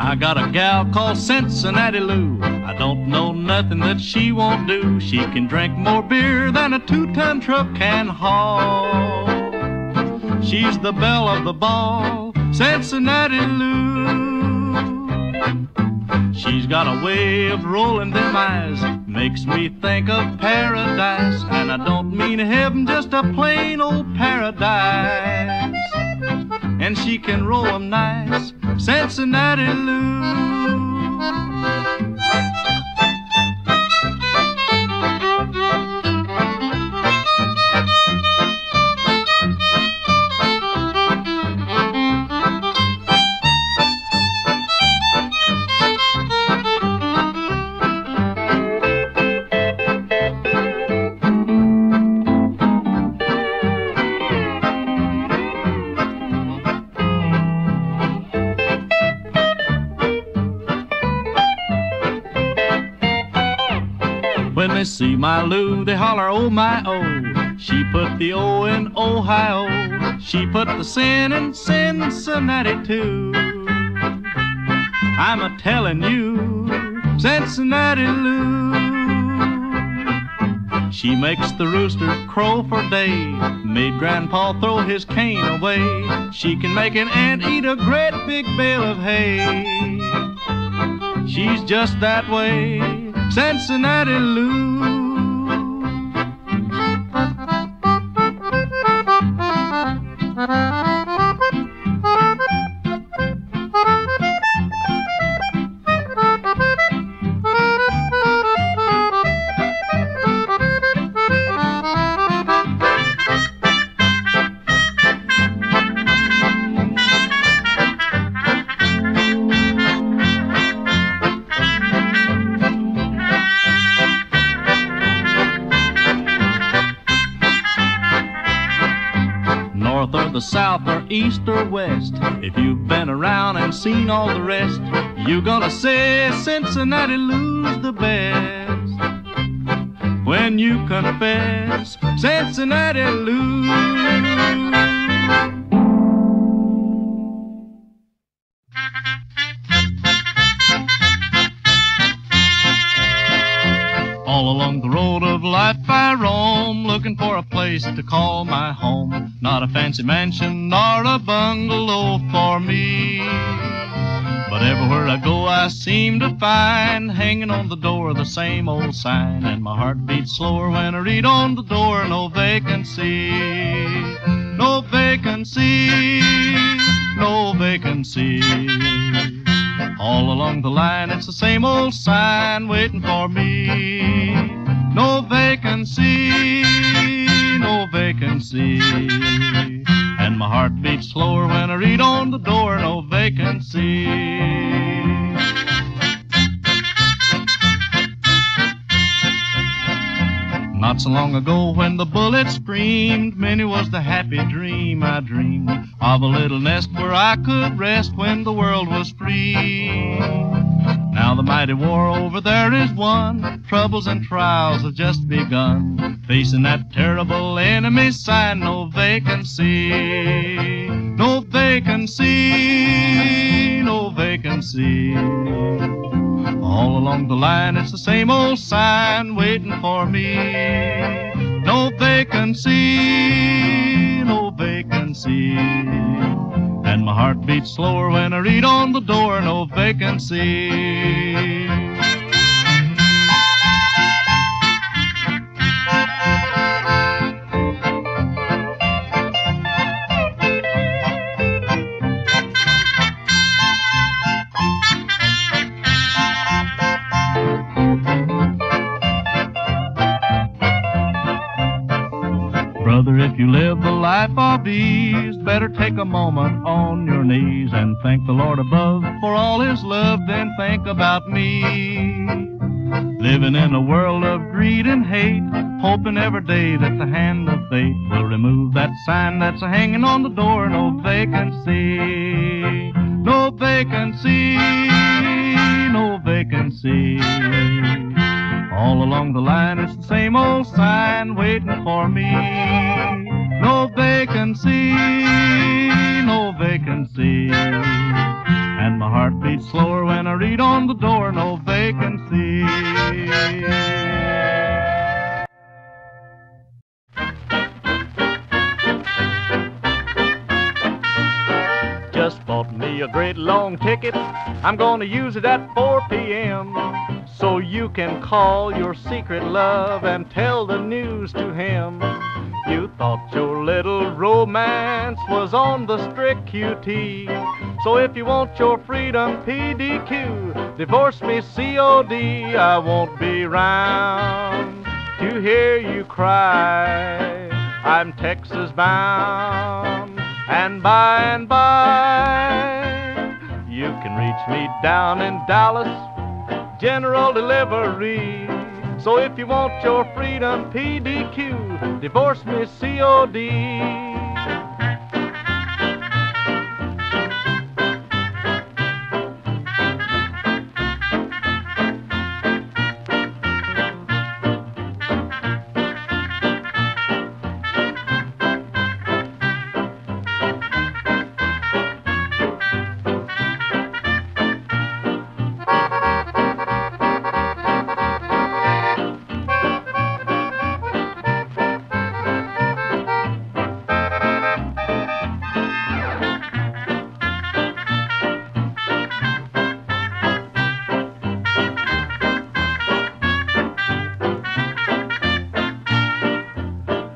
I got a gal called Cincinnati Lou. I don't know nothing that she won't do. She can drink more beer than a 2-ton truck can haul. She's the belle of the ball, Cincinnati Lou. She's got a way of rolling them eyes, makes me think of paradise. And I don't mean heaven, just a plain old paradise. And she can roll 'em nice, Cincinnati Lou. When they see my Lou, they holler, oh my oh. She put the O in Ohio. She put the sin in Cincinnati too. I'm a-telling you, Cincinnati Lou. She makes the roosters crow for day, made Grandpa throw his cane away. She can make an ant eat a great big bale of hay. She's just that way, Cincinnati Lou. North or the south or east or west, if you've been around and seen all the rest, you're gonna say Cincinnati Lou's the best. When you confess, Cincinnati Lou. All along the road of life I roam, looking for a place to call my home. Not a fancy mansion nor a bungalow for me, but everywhere I go I seem to find, hanging on the door, the same old sign. And my heart beats slower when I read on the door, no vacancy, no vacancy, no vacancy. All along the line it's the same old sign waiting for me. No vacancy, no vacancy. And my heart beats slower when I read on the door, no vacancy. Not so long ago when the bullet screamed, many was the happy dream I dreamed of a little nest where I could rest when the world was free. Now the mighty war over there is won, troubles and trials have just begun, facing that terrible enemy sign, no vacancy, no vacancy, no vacancy. All along the line it's the same old sign waiting for me. No vacancy, no vacancy. And my heart beats slower when I read on the door, no vacancy. Brother, if you live the life of ease, better take a moment on your knees and thank the Lord above for all his love, then think about me. Living in a world of greed and hate, hoping every day that the hand of fate will remove that sign that's hanging on the door, no vacancy, no vacancy, no vacancy. All along the line it's the same old sign waiting for me. No vacancy, no vacancy. And my heart beats slower just bought me a great long ticket. I'm gonna use it at 4 p.m. So you can call your secret love and tell the news to him. You thought your little romance was on the strict QT. So if you want your freedom PDQ, divorce me COD. I won't be round to hear you cry. I'm Texas bound, and by you can reach me down in Dallas, general delivery. So if you want your freedom PDQ, divorce me COD.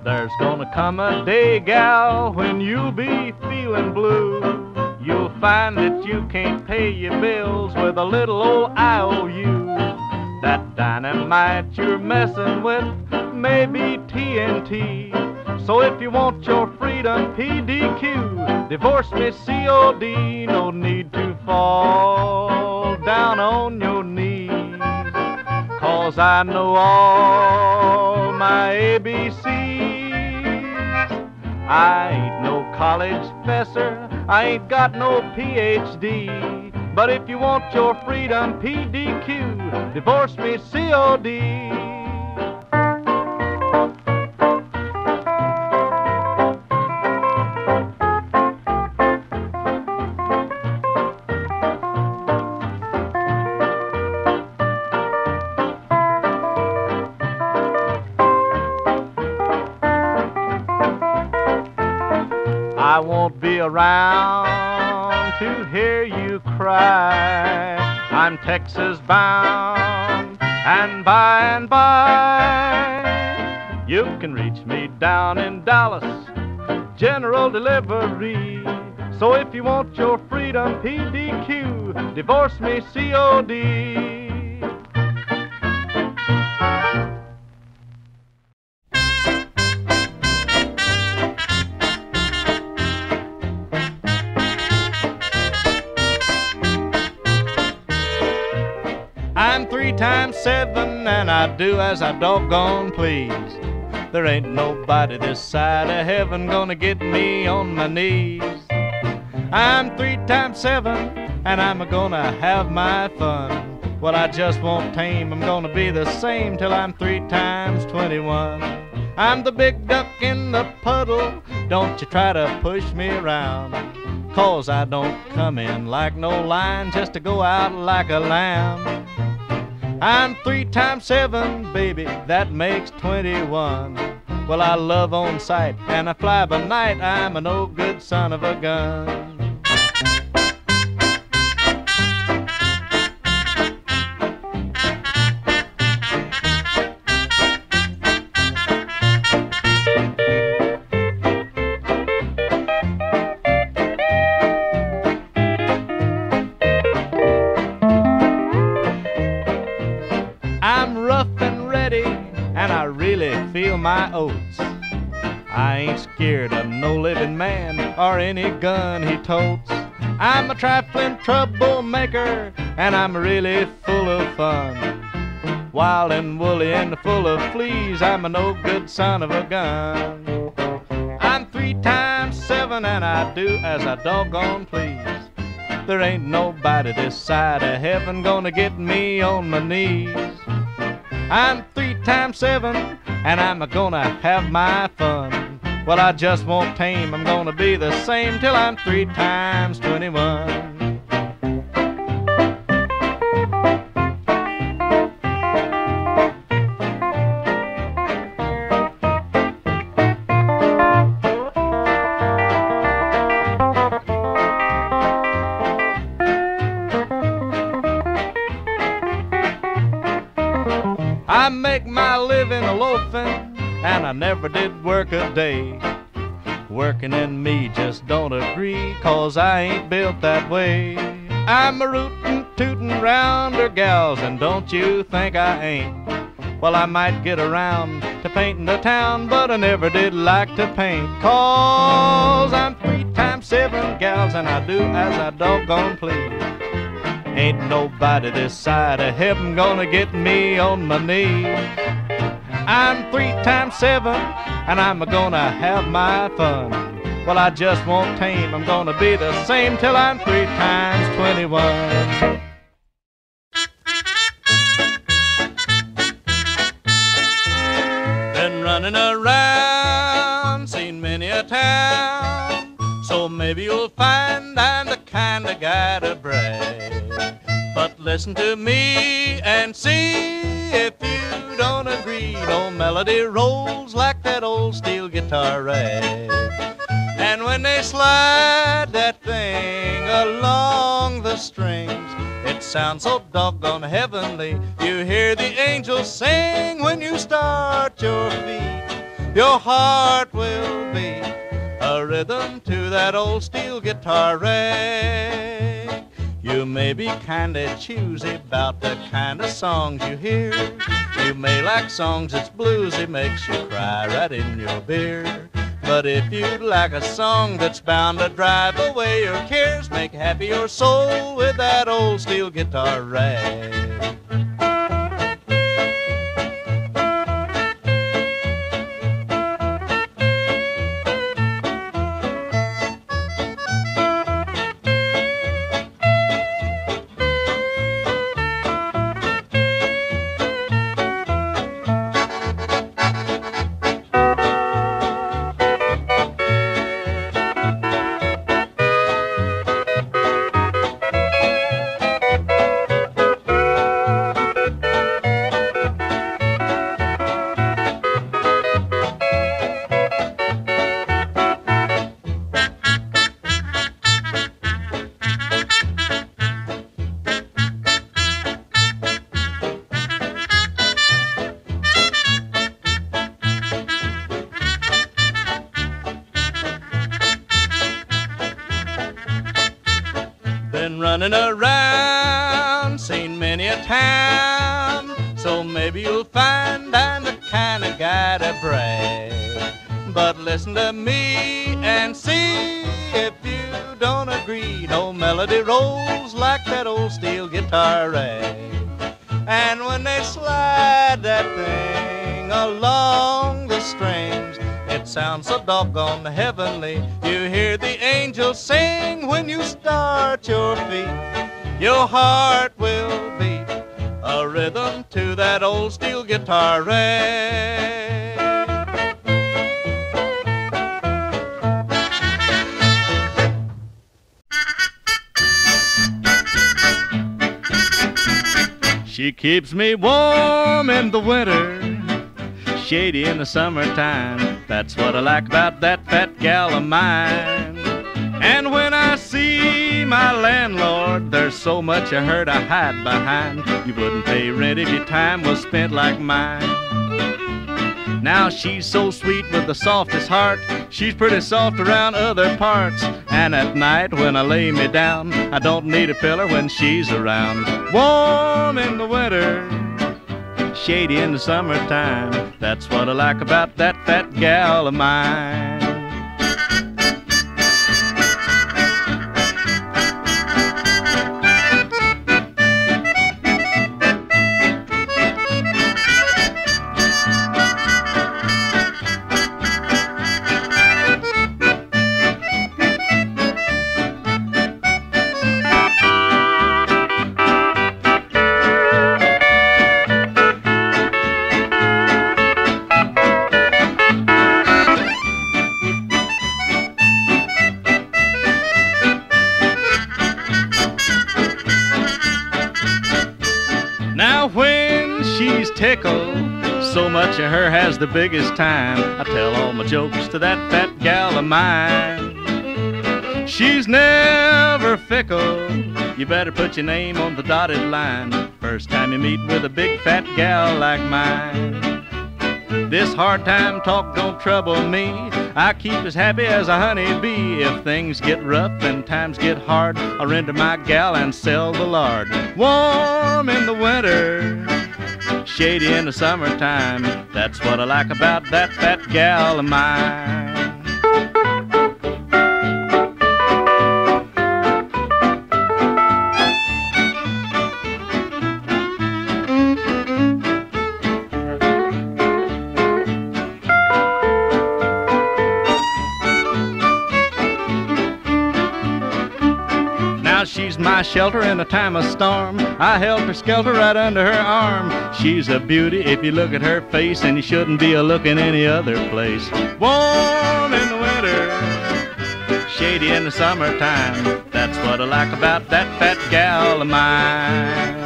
There's gonna come a day, gal, when you'll be feeling blue. You'll find that you can't pay your bills with a little old IOU. That dynamite you're messing with may be TNT. So if you want your freedom PDQ, divorce me COD. No need to fall down on your knees, 'cause I know all my ABCs. I ain't no college professor, I ain't got no PhD. But if you want your freedom PDQ, divorce me COD. I won't be around to hear you cry. I'm Texas bound, and by you can reach me down in Dallas, general delivery. So if you want your freedom PDQ, divorce me COD. I'm 3 times 7 and I do as I doggone please. There ain't nobody this side of heaven gonna get me on my knees. I'm 3 times 7 and I'm gonna have my fun. Well, I just won't tame, I'm gonna be the same till I'm 3 times 21. I'm the big duck in the puddle, don't you try to push me around, 'cause I don't come in like no lion just to go out like a lamb. I'm 3 times 7, baby, that makes 21. Well, I love on sight and I fly by night, I'm a no good son of a gun. I'm rough and ready, and I really feel my oats. I ain't scared of no living man or any gun he totes. I'm a trifling troublemaker, and I'm really full of fun. Wild and woolly and full of fleas, I'm a no good son of a gun. I'm 3 times 7, and I do as I doggone please. There ain't nobody this side of heaven gonna get me on my knees. I'm 3 times 7, and I'm gonna have my fun. Well, I just won't tame, I'm gonna be the same till I'm 3 times 21. nothing, and I never did work a day. Working and me just don't agree, 'cause I ain't built that way. I'm a rootin', tootin' round her gals, and don't you think I ain't. Well, I might get around to painting the town, but I never did like to paint, 'cause I'm 3 times 7 gals, and I do as I doggone please. Ain't nobody this side of heaven gonna get me on my knees. I'm 3 times 7, and I'm gonna have my fun. Well, I just won't tame, I'm gonna be the same till I'm 3 times 21. Been running around, seen many a town, so maybe you'll find I'm the kind of guy to brag. But listen to me and see if you don't agree. No melody rolls like that old steel guitar rag. And when they slide that thing along the strings, it sounds so doggone heavenly. You hear the angels sing when you start your feet. Your heart will beat a rhythm to that old steel guitar rag. You may be kinda choosy about the kind of songs you hear. You may like songs that's bluesy, makes you cry right in your beer. But if you'd like a song that's bound to drive away your cares, make happy your soul with that old steel guitar rag. Been running around, seen many a town, so maybe you'll find I'm the kind of guy to brag. But listen to me and see if you don't agree. No melody rolls like that old steel guitar rag. And when they slide that thing along the strings, it sounds so doggone heavenly. You hear the angels sing when you start your feet. Your heart will beat a rhythm to that old steel guitar rag. She keeps me warm in the winter, shady in the summertime. That's what I like about that fat gal of mine. And when I see my landlord, there's so much of her to hide behind. You wouldn't pay rent if your time was spent like mine. Now she's so sweet with the softest heart. She's pretty soft around other parts. And at night when I lay me down, I don't need a pillow when she's around. Warm in the winter, shady in the summertime. That's what I like about that fat gal of mine. Now when she's tickled, so much of her has the biggest time. I tell all my jokes to that fat gal of mine. She's never fickle, you better put your name on the dotted line. First time you meet with a big fat gal like mine. This hard time talk don't trouble me. I keep as happy as a honeybee. If things get rough and times get hard, I'll render my gal and sell the lard. Warm in the winter, shady in the summertime. That's what I like about that fat gal of mine. She's my shelter in a time of storm. I held her skelter right under her arm. She's a beauty if you look at her face, and you shouldn't be a-looking any other place. Warm in the winter, shady in the summertime. That's what I like about that fat gal of mine.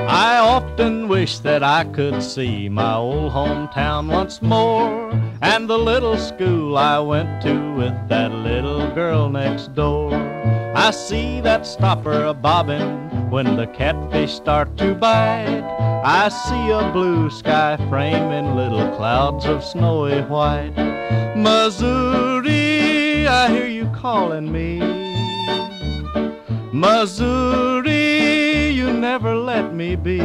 I often wish that I could see my old hometown once more, and the little school I went to with that little girl next door. I see that stopper a-bobbing when the catfish start to bite. I see a blue sky framing little clouds of snowy white. Missouri, I hear you calling me. Missouri, you never let me be.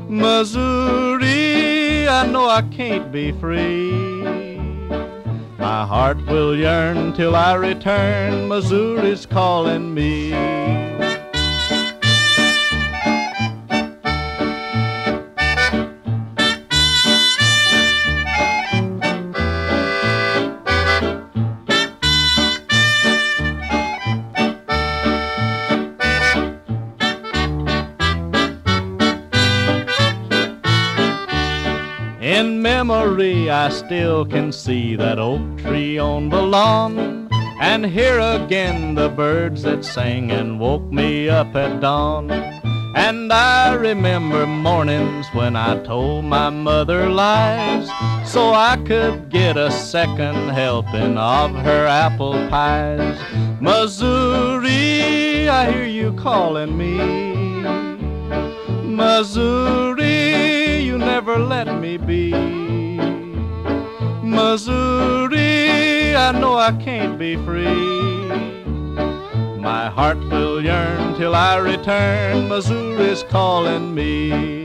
Missouri, I know I can't be free. My heart will yearn till I return. Missouri's calling me. In memory, I still can see that oak tree on the lawn, and hear again the birds that sang and woke me up at dawn. And I remember mornings when I told my mother lies, so I could get a second helping of her apple pies. Missouri, I hear you calling me. Missouri, you never let me be. Missouri, I know I can't be free. My heart will yearn till I return. Missouri's calling me.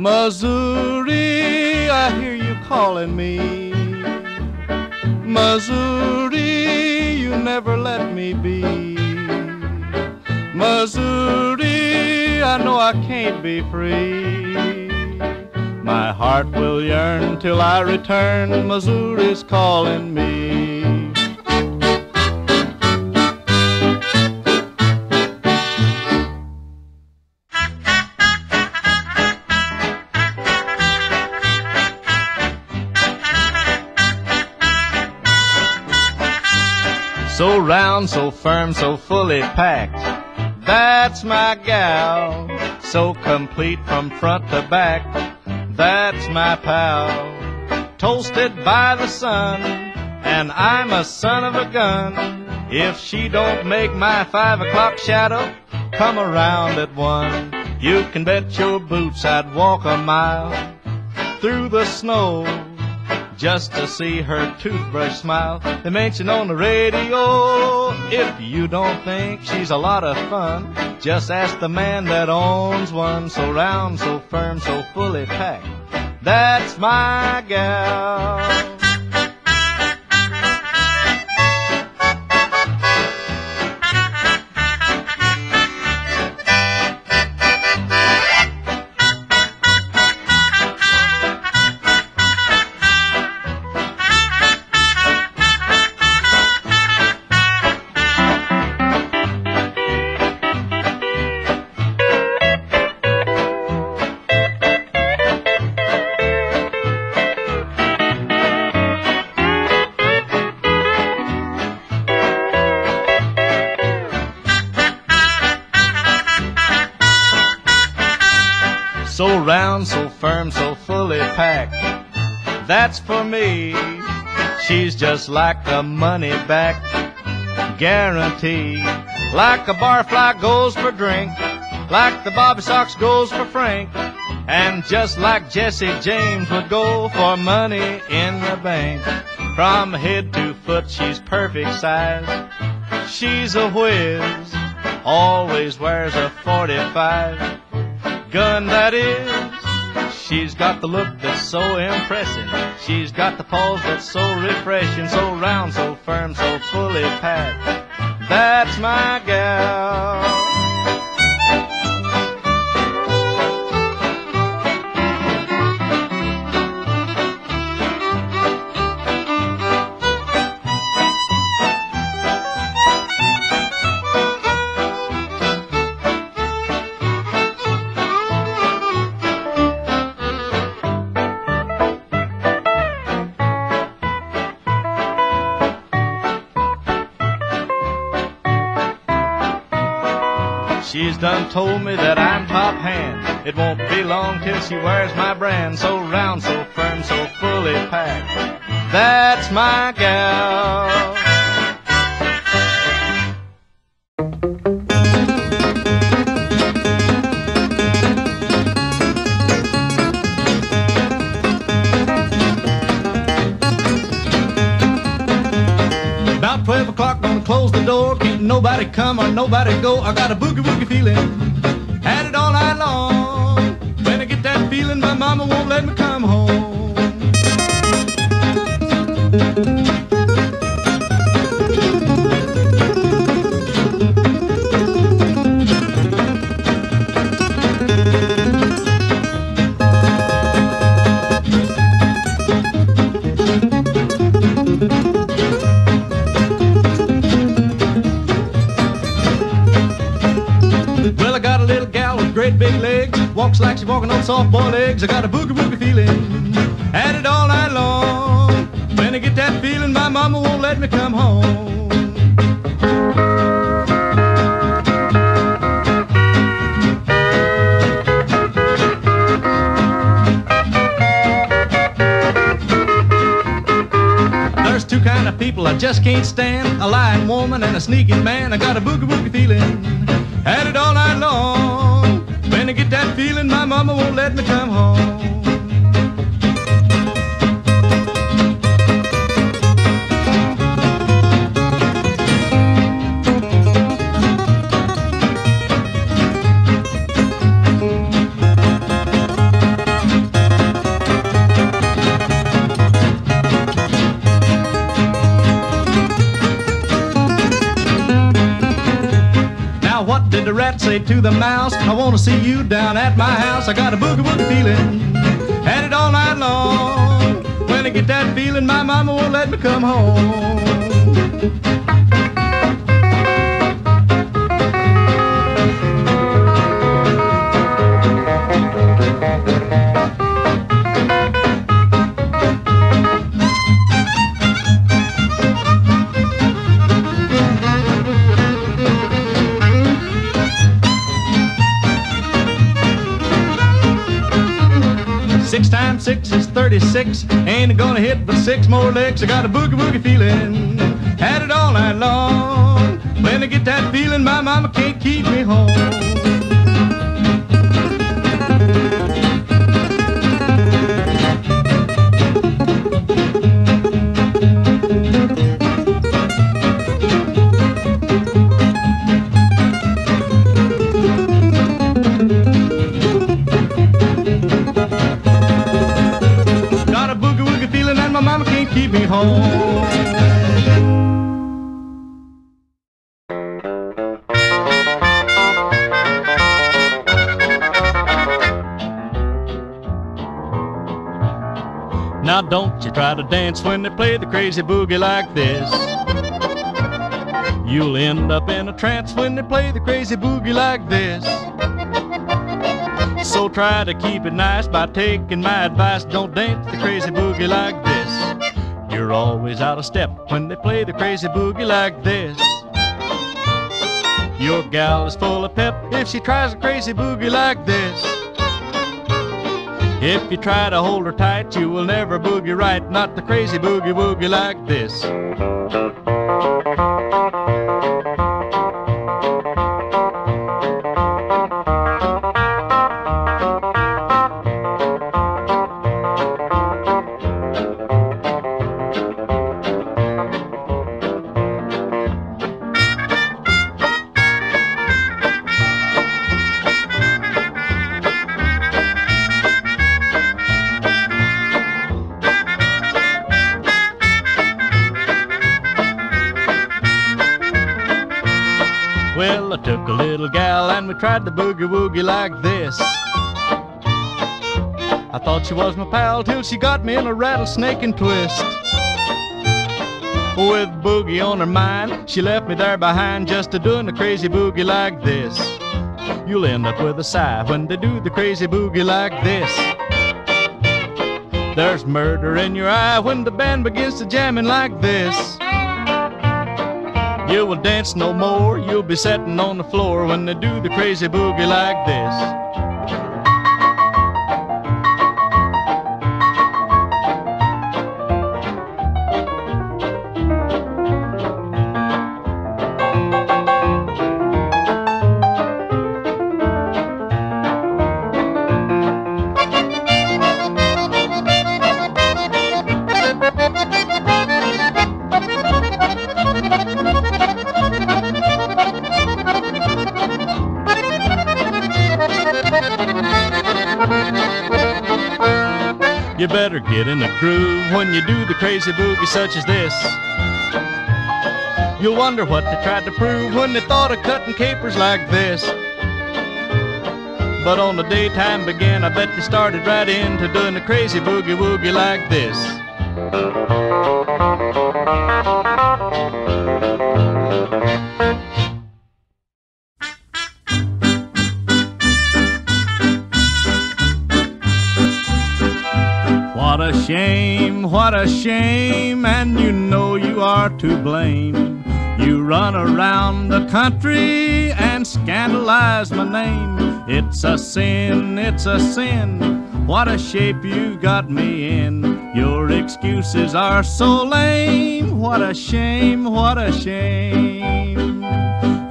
Missouri, I hear you calling me. Missouri, you never let me be. Missouri, I know I can't be free. My heart will yearn till I return. Missouri's calling me. So round, so firm, so fully packed, that's my gal. So complete from front to back, that's my pal. Toasted by the sun, and I'm a son of a gun. If she don't make my 5 o'clock shadow come around at 1, you can bet your boots I'd walk a mile through the snow just to see her toothbrush smile. They mention on the radio. If you don't think she's a lot of fun, just ask the man that owns one. So round, so firm, so fully packed, that's my gal. So round, so firm, so fully packed. That's for me. She's just like a money-back guarantee. Like a barfly goes for drink, like the Bobby Sox goes for Frank, and just like Jesse James would go for money in the bank. From head to foot she's perfect size. She's a whiz, always wears a 45 gun, that is. She's got the look that's so impressive. She's got the pulse that's so refreshing. So round, so firm, so fully packed. That's my gal. She's done told me that I'm top hand. It won't be long till she wears my brand. So round, so firm, so fully packed. That's my gal. About 12 o'clock, gonna close the door. Can't nobody come or nobody go. I got a boogie-woogie feeling, had it all night long. When I get that feeling, my mama won't let me come home. Well, I got a little gal with great big legs, walks like she's walking on soft boiled eggs. I got a boogie-woogie feeling, had it all night long. When I get that feeling, my mama won't let me come home. There's two kind of people I just can't stand, a lying woman and a sneaking man. I got a boogie-woogie feeling, had it all night long. When I get that feeling, my mama won't let me come home. What did the rat say to the mouse? I want to see you down at my house. I got a boogie-woogie feeling, had it all night long. When I get that feeling, my mama won't let me come home. Six times six is 36. Ain't gonna hit but six more licks. I got a boogie-woogie feeling, had it all night long. When I get that feeling, my mama can't keep me home. My mama can't keep me home. Now don't you try to dance when they play the crazy boogie like this. You'll end up in a trance when they play the crazy boogie like this. So try to keep it nice by taking my advice. Don't dance the crazy boogie like this. You're always out of step when they play the crazy boogie like this. Your gal is full of pep if she tries a crazy boogie like this. If you try to hold her tight, you will never boogie right, not the crazy boogie woogie like this. Well, I took a little gal and we tried to boogie woogie like this. I thought she was my pal till she got me in a rattlesnake and twist. With boogie on her mind, she left me there behind just a-doing the crazy boogie like this. You'll end up with a sigh when they do the crazy boogie like this. There's murder in your eye when the band begins to jamming like this. You will dance no more, you'll be sitting on the floor when they do the crazy boogie like this. You better get in the groove when you do the crazy boogie such as this. You'll wonder what they tried to prove when they thought of cutting capers like this. But on the daytime began, I bet they started right into doing the crazy boogie woogie like this. What a shame, and you know you are to blame. You run around the country and scandalize my name. It's a sin, it's a sin. What a shape you got me in. Your excuses are so lame. What a shame, what a shame.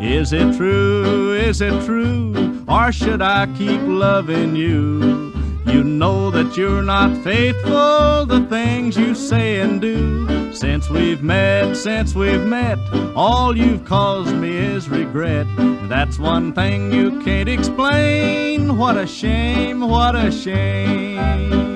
Is it true, is it true, or should I keep loving you? You know that you're not faithful, the things you say and do. Since we've met, all you've caused me is regret. That's one thing you can't explain. What a shame, what a shame.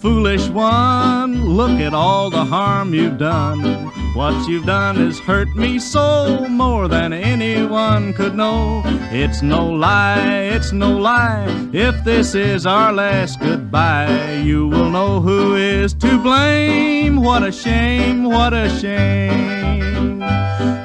Foolish one, look at all the harm you've done. What you've done has hurt me so, more than anyone could know. It's no lie, it's no lie, if this is our last goodbye, you will know who is to blame. What a shame, what a shame.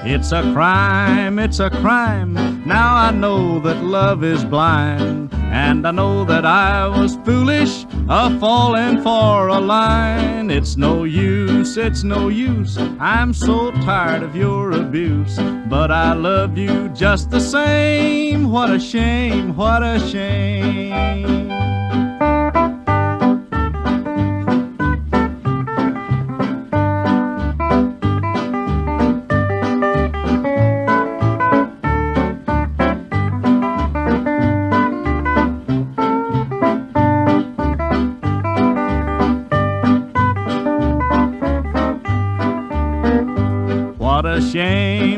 It's a crime, it's a crime. Now I know that love is blind, and I know that I was foolish, a-falling for a line. It's no use, I'm so tired of your abuse, but I love you just the same. What a shame, what a shame.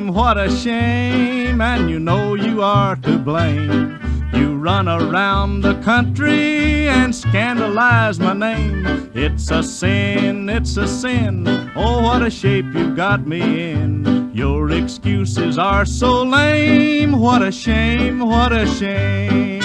What a shame, and you know you are to blame. You run around the country and scandalize my name. It's a sin, it's a sin. Oh, what a shape you got me in. Your excuses are so lame. What a shame, what a shame.